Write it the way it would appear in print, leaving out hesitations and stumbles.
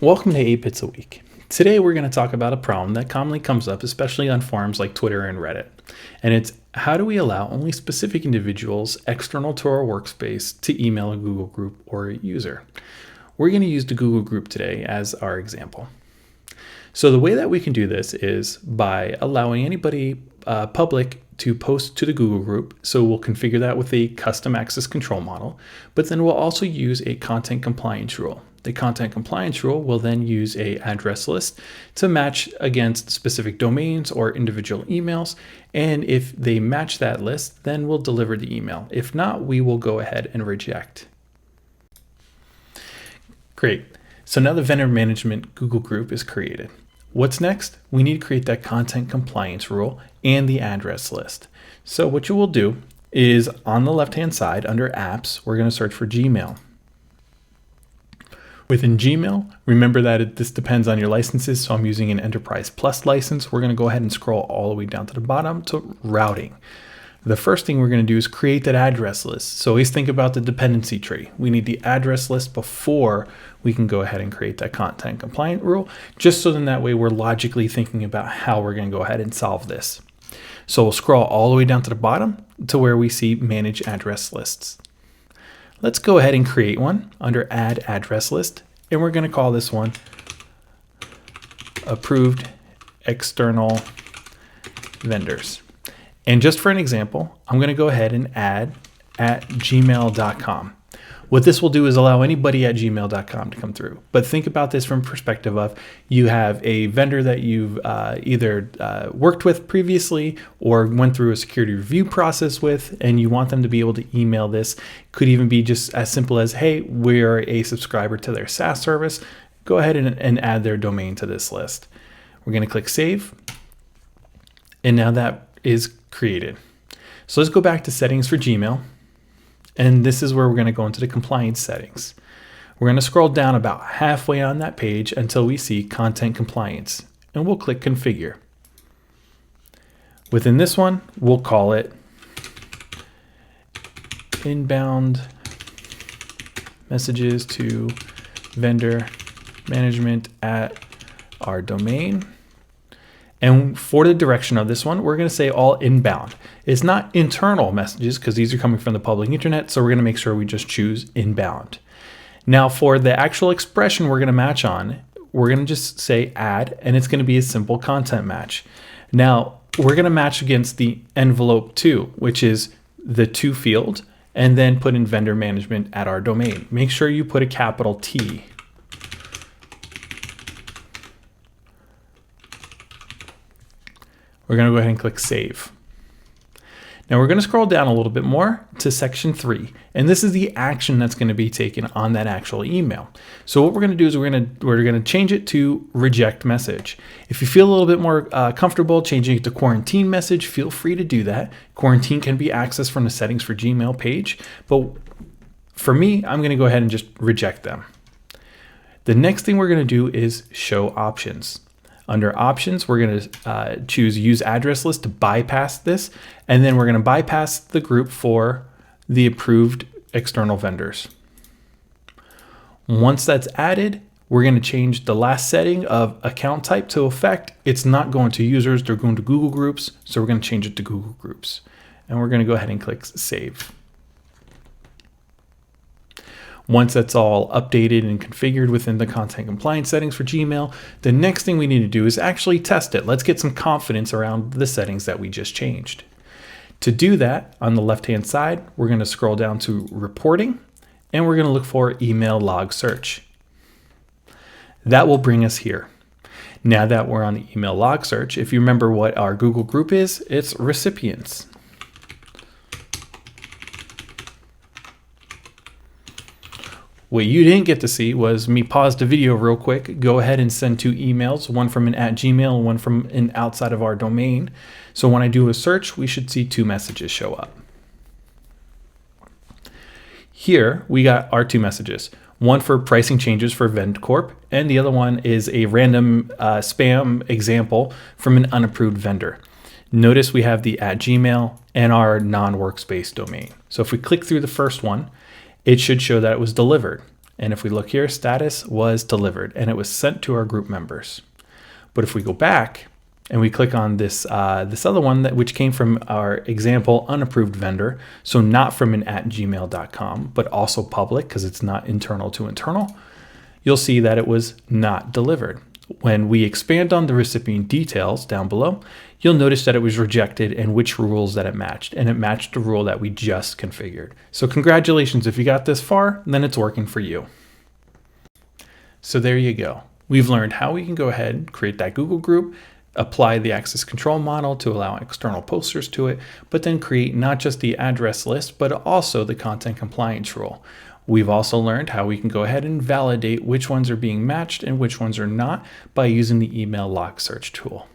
Welcome to 8 Bits a Week. Today we're going to talk about a problem that commonly comes up, especially on forums like Twitter and Reddit. And it's how do we allow only specific individuals external to our workspace to email a Google group or a user? We're going to use the Google group today as our example. So the way that we can do this is by allowing anybody public to post to the Google group. So we'll configure that with a custom access control model, but then we'll also use a content compliance rule. The content compliance rule will then use a address list to match against specific domains or individual emails. And if they match that list, then we'll deliver the email. If not, we will go ahead and reject. Great. So now the vendor management Google group is created. What's next? We need to create that content compliance rule and the address list. So what you will do is on the left-hand side under apps, we're going to search for Gmail. Within Gmail, remember that this depends on your licenses. So I'm using an Enterprise Plus license. We're going to go ahead and scroll all the way down to the bottom to routing. The first thing we're going to do is create that address list. So always think about the dependency tree. We need the address list before we can go ahead and create that content compliant rule, just so then that way we're logically thinking about how we're going to go ahead and solve this. So we'll scroll all the way down to the bottom to where we see manage address lists. Let's go ahead and create one under add address list, and we're going to call this one approved external vendors. And just for an example, I'm going to go ahead and add at gmail.com. What this will do is allow anybody at gmail.com to come through. But think about this from perspective of you have a vendor that you've either worked with previously or went through a security review process with, and you want them to be able to email this. Could even be just as simple as, hey, we're a subscriber to their SaaS service. Go ahead and add their domain to this list. We're going to click save. And now that is created. So let's go back to settings for Gmail. And this is where we're going to go into the compliance settings. We're going to scroll down about halfway on that page until we see content compliance, and we'll click configure. Within this one, we'll call it inbound messages to vendor management at our domain. And for the direction of this one, we're going to say all inbound. It's not internal messages because these are coming from the public internet. So we're going to make sure we just choose inbound. Now for the actual expression we're going to match on, we're going to just say add, and it's going to be a simple content match. Now we're going to match against the envelope to, which is the to field, and then put in vendor management at our domain. Make sure you put a capital T. We're going to go ahead and click save. Now we're going to scroll down a little bit more to section 3, and this is the action that's going to be taken on that actual email. So what we're going to do is we're going to change it to reject message. If you feel a little bit more comfortable changing it to quarantine message, feel free to do that. Quarantine can be accessed from the settings for Gmail page, but for me, I'm going to go ahead and just reject them. The next thing we're going to do is show options. Under options, we're going to choose use address list to bypass this, and then we're going to bypass the group for the approved external vendors. Once that's added, we're going to change the last setting of account type to effect. It's not going to users, they're going to Google groups, so we're going to change it to Google groups. And we're going to go ahead and click save. Once that's all updated and configured within the content compliance settings for Gmail, the next thing we need to do is actually test it. Let's get some confidence around the settings that we just changed. To do that, on the left-hand side, we're going to scroll down to reporting, and we're going to look for email log search. That will bring us here. Now that we're on the email log search, if you remember what our Google group is, it's recipients. What you didn't get to see was me pause the video real quick, go ahead and send 2 emails, one from an @Gmail and one from an outside of our domain. So when I do a search, we should see 2 messages show up. Here we got our 2 messages, one for pricing changes for VendCorp, and the other one is a random spam example from an unapproved vendor. Notice we have the @Gmail and our non-workspace domain. So if we click through the first one, it should show that it was delivered. And if we look here, status was delivered and it was sent to our group members. But if we go back and we click on this other one which came from our example unapproved vendor, so not from an @gmail.com, but also public because it's not internal to internal, you'll see that it was not delivered. When we expand on the recipient details down below, you'll notice that it was rejected and which rules that it matched, and it matched the rule that we just configured. So congratulations, if you got this far, then it's working for you. So there you go. We've learned how we can go ahead and create that Google group, apply the access control model to allow external posters to it, but then create not just the address list, but also the content compliance rule. We've also learned how we can go ahead and validate which ones are being matched and which ones are not by using the email lock search tool.